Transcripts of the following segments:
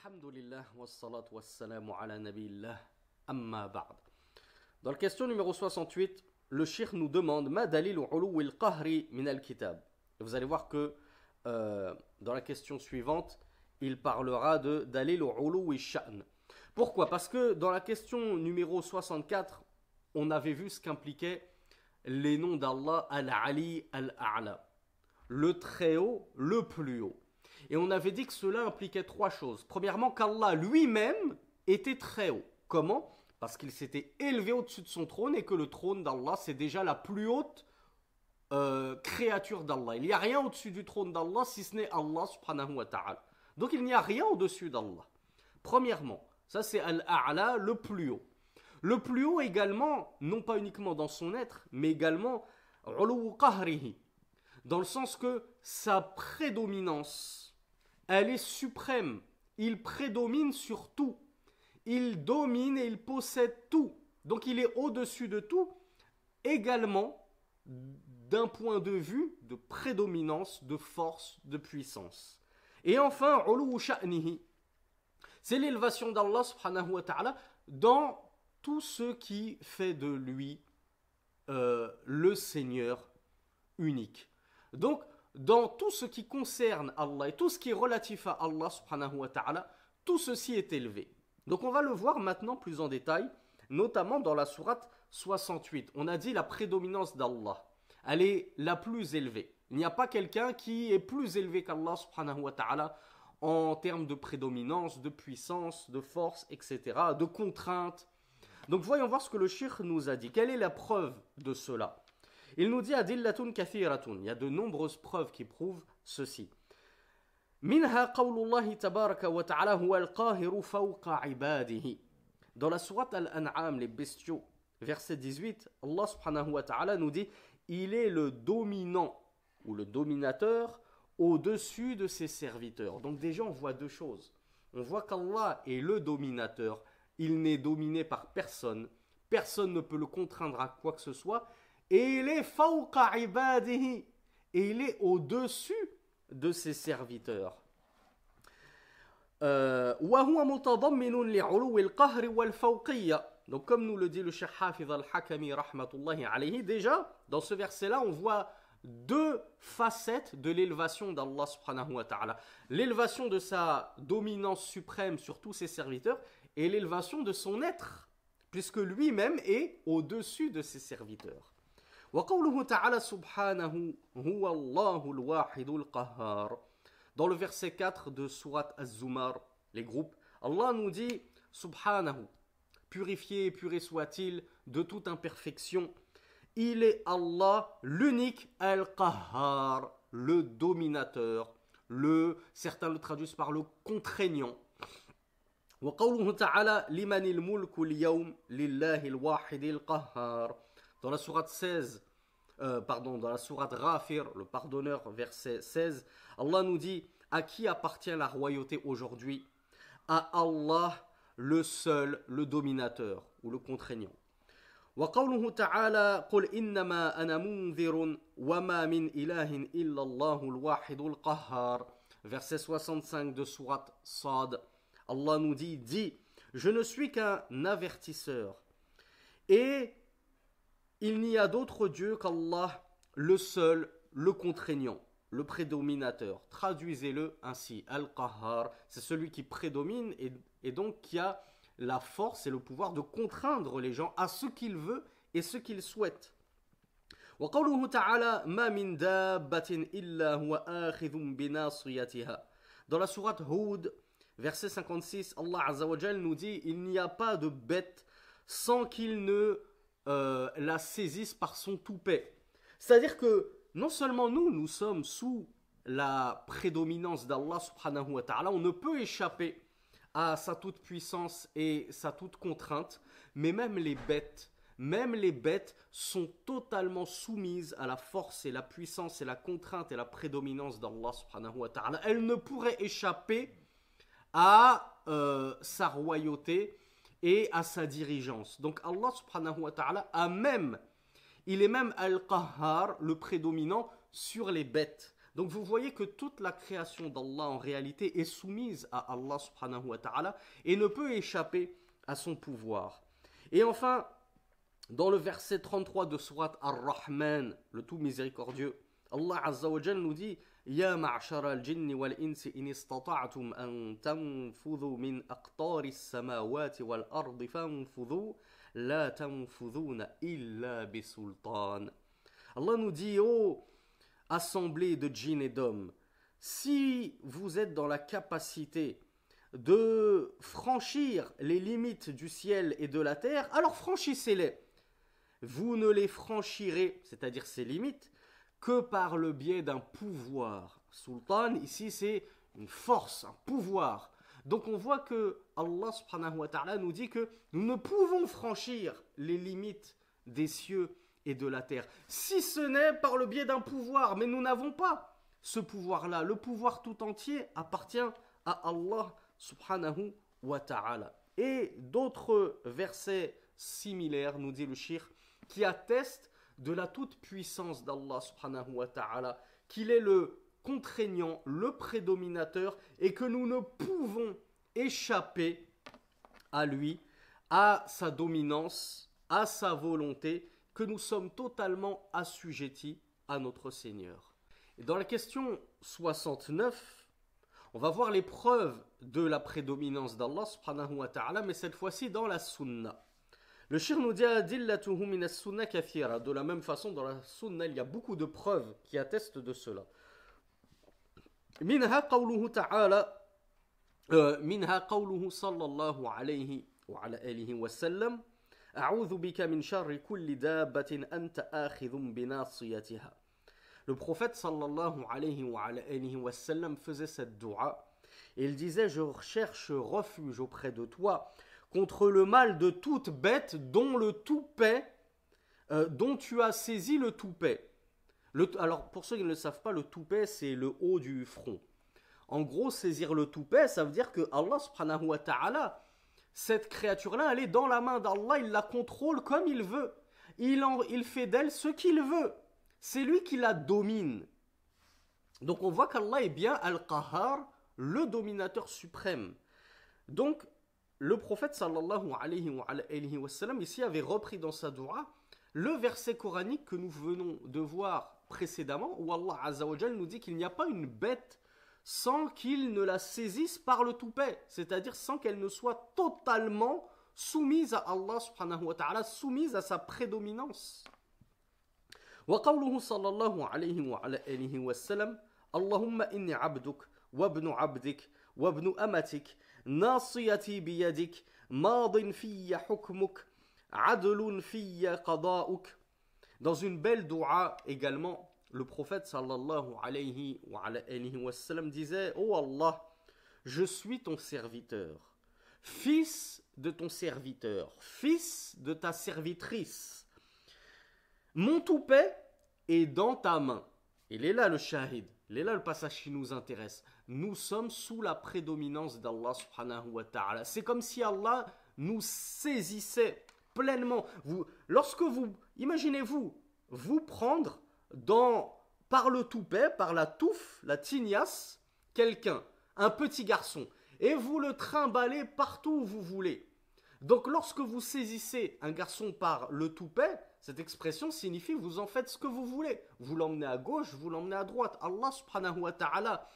Alhamdulillah, wassalatu wassalamu ala nabiillah, amma ba'd. Dans la question numéro 68, le cheikh nous demande Ma dalil uluwil qahri min al-kitab. Et vous allez voir que dans la question suivante, il parlera de dalil uluwil sha'n. Pourquoi? Parce que dans la question numéro 64, on avait vu ce qu'impliquaient les noms d'Allah al-Ali al-A'la, le très haut, le plus haut. Et on avait dit que cela impliquait trois choses. Premièrement, qu'Allah lui-même était très haut. Comment? Parce qu'il s'était élevé au-dessus de son trône et que le trône d'Allah, c'est déjà la plus haute créature d'Allah. Il n'y a rien au-dessus du trône d'Allah si ce n'est Allah subhanahu wa ta'ala. Donc il n'y a rien au-dessus d'Allah. Premièrement, ça c'est Al-A'la, le plus haut. Le plus haut également, non pas uniquement dans son être, mais également Uluw qahrihi, dans le sens que sa prédominance, elle est suprême. Il prédomine sur tout. Il domine et il possède tout. Donc il est au-dessus de tout, également d'un point de vue de prédominance, de force, de puissance. Et enfin, Uluw sha'nihi, c'est l'élévation d'Allah subhanahu wa ta'ala dans tout ce qui fait de lui le Seigneur unique. Donc, dans tout ce qui concerne Allah et tout ce qui est relatif à Allah subhanahu wa ta'ala, tout ceci est élevé. Donc on va le voir maintenant plus en détail, notamment dans la sourate 68. On a dit la prédominance d'Allah, elle est la plus élevée. Il n'y a pas quelqu'un qui est plus élevé qu'Allah subhanahu wa ta'ala en termes de prédominance, de puissance, de force, etc., de contrainte. Donc voyons voir ce que le cheikh nous a dit. Quelle est la preuve de cela? Il nous dit adillatun kathiratun. Il y a de nombreuses preuves qui prouvent ceci. Minha qawlullahi tabaraka wa ta'ala huwa al-qahiru fawqa ibadihi. Dans la sourate Al-An'am, les bestiaux, verset 18, Allah subhanahu wa ta'ala nous dit il est le dominant ou le dominateur au-dessus de ses serviteurs. Donc déjà on voit deux choses. On voit qu'Allah est le dominateur. Il n'est dominé par personne. Personne ne peut le contraindre à quoi que ce soit. Et il est fawqa ibadihi. Et il est au-dessus de ses serviteurs. وهو متضمن لعلو القهر والفوقية. Donc comme nous le dit le Cheikh Hafiz al-Hakami rahmatullahi alayhi, déjà dans ce verset-là on voit deux facettes de l'élévation d'Allah subhanahu wa ta'ala. L'élévation de sa dominance suprême sur tous ses serviteurs et l'élévation de son être, puisque lui-même est au-dessus de ses serviteurs. وقوله تعالى سبحانه هو الله الواحد القهار. Dans le verset 4 de Surat Az-Zumar, les groupes, Allah nous dit Subhanahu, purifié et puré soit-il de toute imperfection. Il est Allah, l'unique Al-Qahhar, le dominateur, certains le traduisent par le contraignant. وقوله تعالى لمن الملك اليوم لله الواحد القهار. Dans la sourate 16, dans la sourate Ghafir, le pardonneur, verset 16, Allah nous dit à qui appartient la royauté aujourd'hui? À Allah, le seul, le dominateur ou le contraignant. وقوله تعالى قل إنما أنا منذر وما من إله إلا الله الواحد القهار. Verset 65 de sourate Sad, Allah nous dit, dis, je ne suis qu'un avertisseur et il n'y a d'autre Dieu qu'Allah, le seul, le contraignant, le prédominateur. Traduisez-le ainsi. Al-Qahhar, c'est celui qui prédomine et donc qui a la force et le pouvoir de contraindre les gens à ce qu'il veut et ce qu'il souhaite. وقوله تعالى ما من دابة إلا هو آخذ بناصيتها. Dans la sourate Hud, verset 56, Allah Azza wa Jal nous dit il n'y a pas de bête sans qu'il ne la saisisse par son toupet. C'est-à-dire que non seulement nous sommes sous la prédominance d'Allah subhanahu wa ta'ala, on ne peut échapper à sa toute puissance et sa toute contrainte, mais même les bêtes sont totalement soumises à la force et la puissance et la contrainte et la prédominance d'Allah subhanahu wa ta'ala. Elles ne pourraient échapper à sa royauté et à sa dirigeance. Donc Allah subhanahu wa ta'ala il est même Al-Qahhar, le prédominant sur les bêtes. Donc vous voyez que toute la création d'Allah en réalité est soumise à Allah subhanahu wa ta'ala et ne peut échapper à son pouvoir. Et enfin, dans le verset 33 de Surat Ar-Rahman, le tout miséricordieux, Allah Azza wa Jal nous dit Ya ma'shara al-jinni wal-insi in istata'tum an tanfudhu min aqtari as-samawati wal-ardi fanfudhu la tanfudhuna illa bisultan. Allah nous dit oh assemblée de djinns et d'hommes, si vous êtes dans la capacité de franchir les limites du ciel et de la terre, alors franchissez-les. Vous ne les franchirez, c'est-à-dire ces limites, que par le biais d'un pouvoir. Sultan, ici, c'est une force, un pouvoir. Donc on voit que Allah subhanahu wa ta'ala nous dit que nous ne pouvons franchir les limites des cieux et de la terre, si ce n'est par le biais d'un pouvoir. Mais nous n'avons pas ce pouvoir-là. Le pouvoir tout entier appartient à Allah subhanahu wa ta'ala. Et d'autres versets similaires, nous dit le cheikh, qui attestent de la toute-puissance d'Allah subhanahu wa ta'ala, qu'il est le contraignant, le prédominateur, et que nous ne pouvons échapper à lui, à sa dominance, à sa volonté, que nous sommes totalement assujettis à notre Seigneur. Et dans la question 69, on va voir les preuves de la prédominance d'Allah subhanahu wa ta'ala, mais cette fois-ci dans la sunna. Le shir nous dit adillatuhu min as-sunna kathira. De la même façon, dans la sunna, il y a beaucoup de preuves qui attestent de cela. Minha qawluhu ta'ala, minha qawluhu sallallahu alayhi wa ala alihi wa sallam, a'udhu bika min sharri kulli dabbatin anta akhidhum binasiyatiha. Le prophète sallallahu alayhi wa ala alihi wa sallam faisait cette dua et il disait je cherche refuge auprès de toi contre le mal de toute bête dont le toupet, dont tu as saisi le toupet. Alors, pour ceux qui ne le savent pas, le toupet, c'est le haut du front. En gros, saisir le toupet, ça veut dire que Allah subhanahu wa ta'ala, cette créature-là, elle est dans la main d'Allah, il la contrôle comme il veut. Il fait d'elle ce qu'il veut. C'est lui qui la domine. Donc, on voit qu'Allah est bien Al-Qahar, le dominateur suprême. Donc, le prophète sallallahu alayhi wa sallam ici avait repris dans sa dua le verset coranique que nous venons de voir précédemment où Allah Azza wa Jal nous dit qu'il n'y a pas une bête sans qu'il ne la saisisse par le toupet, c'est-à-dire sans qu'elle ne soit totalement soumise à Allah subhanahu wa ta'ala, soumise à sa prédominance. Wa qawluhu sallallahu alayhi wa sallam Allahumma inni abduk wa ibnu abdik wa ibnu amatik ناصيتي بيدك ماض في حكمك عدل في قضاؤك. Dans une belle dua également, le prophète sallallahu alayhi wa sallam disait oh Allah, je suis ton serviteur, fils de ton serviteur, fils de ta servitrice. Mon toupet est dans ta main. Il est là le shahid. Il est là le passage qui nous intéresse. Nous sommes sous la prédominance d'Allah subhanahu wa ta'ala. C'est comme si Allah nous saisissait pleinement. Imaginez-vous, vous prendre par le toupet, par la touffe, la tignasse, quelqu'un, un petit garçon, et vous le trimballez partout où vous voulez. Donc lorsque vous saisissez un garçon par le toupet, cette expression signifie vous en faites ce que vous voulez. Vous l'emmenez à gauche, vous l'emmenez à droite. Allah subhanahu wa ta'ala,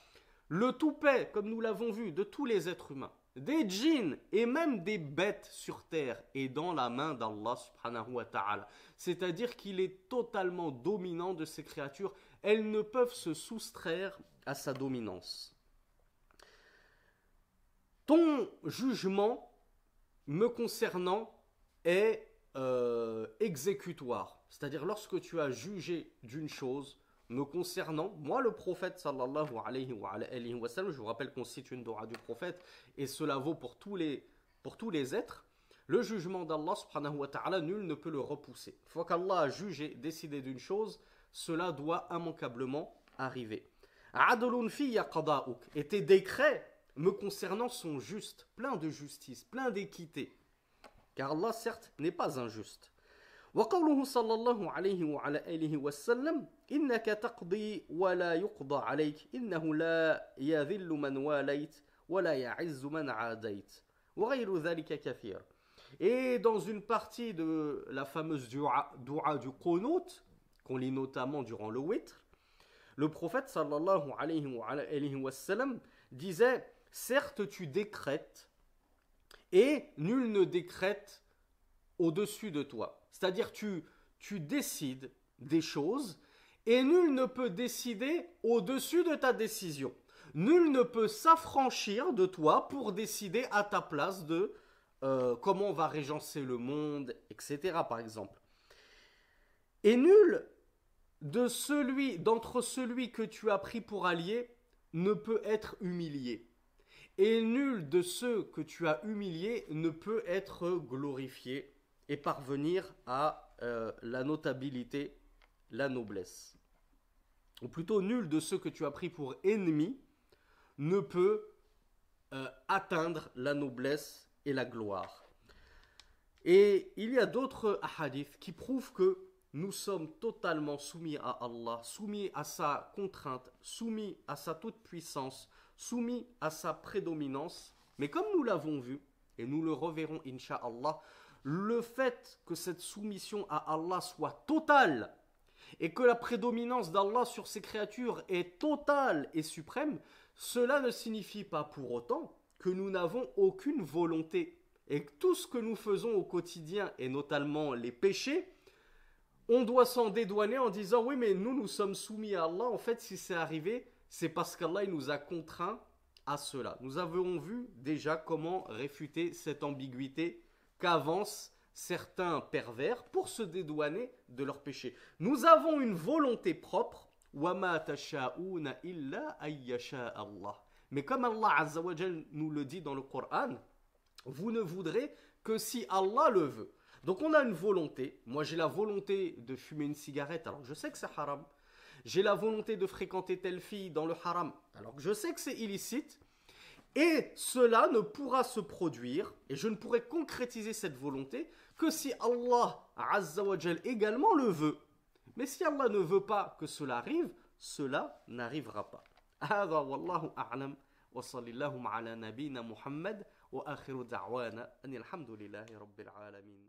le toupet, comme nous l'avons vu, de tous les êtres humains, des djinns et même des bêtes sur terre est dans la main d'Allah subhanahu wa ta'ala. C'est-à-dire qu'il est totalement dominant de ces créatures. Elles ne peuvent se soustraire à sa dominance. Ton jugement me concernant est exécutoire. C'est-à-dire lorsque tu as jugé d'une chose me concernant, moi le prophète sallallahu alayhi wa sallam, je vous rappelle qu'on cite une dua du prophète et cela vaut pour tous les êtres, le jugement d'Allah subhanahu wa ta'ala, nul ne peut le repousser. Une fois qu'Allah a jugé, décidé d'une chose, cela doit immanquablement arriver. Adlun fiyya qada'uk, et tes décrets me concernant sont justes, pleins de justice, pleins d'équité. Car Allah, certes, n'est pas injuste. وقوله صلى الله عليه وعلى آله وسلم إنك تقضي ولا يقضى عليك إنه لا يذل من واليت ولا يعز من عاديت وغير ذلك كثير. Et dans une partie de la fameuse dua du Qunut, qu'on lit notamment durant le witr, le prophète sallallahu alayhi wa sallam disait: certes tu décrètes et nul ne décrète au-dessus de toi. C'est-à-dire tu décides des choses et nul ne peut décider au-dessus de ta décision. Nul ne peut s'affranchir de toi pour décider à ta place de comment on va régencer le monde, etc. par exemple. Et nul d'entre celui que tu as pris pour allié ne peut être humilié. Et nul de ceux que tu as humiliés ne peut être glorifié et parvenir à la notabilité, la noblesse. Ou plutôt, nul de ceux que tu as pris pour ennemis ne peut atteindre la noblesse et la gloire. Et il y a d'autres hadiths qui prouvent que nous sommes totalement soumis à Allah, soumis à sa contrainte, soumis à sa toute-puissance, soumis à sa prédominance. Mais comme nous l'avons vu, et nous le reverrons incha'Allah, le fait que cette soumission à Allah soit totale et que la prédominance d'Allah sur ses créatures est totale et suprême, cela ne signifie pas pour autant que nous n'avons aucune volonté et que tout ce que nous faisons au quotidien, et notamment les péchés, on doit s'en dédouaner en disant oui mais nous sommes soumis à Allah, en fait si c'est arrivé c'est parce qu'Allah il nous a contraints à cela. Nous avons vu déjà comment réfuter cette ambiguïté qu'avancent certains pervers pour se dédouaner de leurs péchés. Nous avons une volonté propre, وَمَا تَشَاءُونَ إِلَّا أَن يَشَاءَ اللَّهُ. Mais comme Allah Azza wa Jal nous le dit dans le Coran, vous ne voudrez que si Allah le veut. Donc on a une volonté. Moi j'ai la volonté de fumer une cigarette alors que je sais que c'est haram. J'ai la volonté de fréquenter telle fille dans le haram alors que je sais que c'est illicite. Et cela ne pourra se produire, et je ne pourrai concrétiser cette volonté, que si Allah Azza wa Jal également le veut. Mais si Allah ne veut pas que cela arrive, cela n'arrivera pas. هذا والله أعلم وصلى الله على نبينا محمد وآخر دعوانا أن الحمد لله رب العالمين.